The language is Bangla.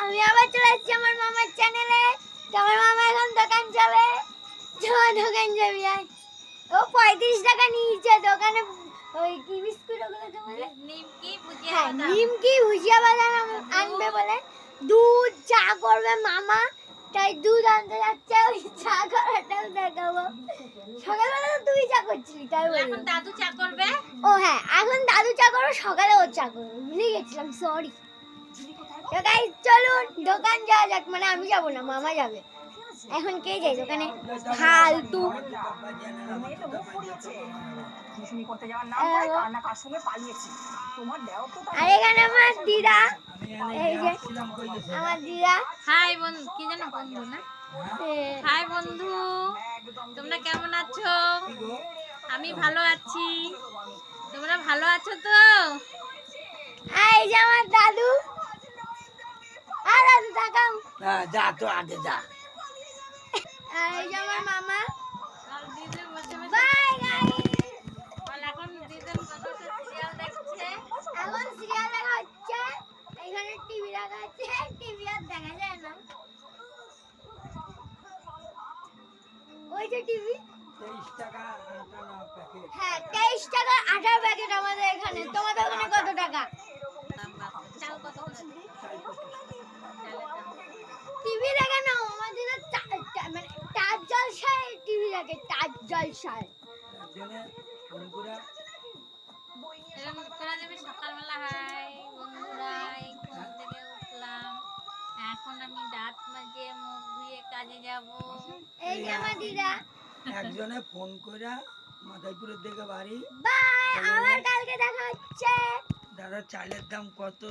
আমি আবার চলে এসেছি আমার মামার চ্যানেলে। আমার মামা এখন দোকান যাবে। দোকান যাবি আয়। ও 35 টাকা নিয়েছে দোকানে। ওই কি বিস্কুট ওগুলো তো বলে নিমকি ভুজিয়া বাদাম আনবে বলে। দুধ চা করবে মামা, তাই দুধ আনতে যাচ্ছে। ওই চা করাটাও দেখাবো। সকালবেলা তো তুই চা করছিলি, তাই বলি এখন দাদু চা করবে। ও হ্যাঁ, এখন দাদু চা করো, সকালে ও চা করবে, ভুলে গেছিলাম, সরি। তো গাইস চলুন দোকান যাওয়া যাক, মানে আমি যাব না, মামা যাবে। এখন কে যায় দোকানে? ফালতু। আর এখানে আমার দিদা, এই যে আমার দিদা। হাই বন্ধু, কি জানো বন্ধু না? হাই বন্ধু, তোমরা কেমন আছো? আমি ভালো আছি, তোমরা ভালো আছো তো? এই যে আমার দাদু। আর দাদু তাকাও। যা তো আগে যা। এই যে আমার মামা। আর দিদি বসে বসে বাই গাইস। এখন দিদি বসে বসে সিরিয়াল দেখছে। এখন সিরিয়াল দেখা হচ্ছে। এখানে টিভি রাখা আছে, টিভি আর দেখা যায় না। ওই যে টিভি। 23 টাকা আটানা প্যাকেট। হ্যাঁ 23 টাকা আটার প্যাকেট আমাদের এখানে। তোমাদের ওখানে কত টাকা? চাল কত করে? টিভি দেখে না আমাদের, মানে টাচ জলসায় টিভি দেখে, টাচ জলসায়। একজনে ফোন করে এরকম করা যাবে সকালবেলা। হাই বন্ধুরা, এই ঘুম থেকে উঠলাম, এখন আমি দাঁত মাজিয়ে মুখ ধুয়ে কাজে যাব। এই যে আমার দিদা। একজনে ফোন করে মাদারীপুরের দিকে বাড়ি। বাই, আবার কালকে দেখা হচ্ছে। দাদা চালের দাম কত?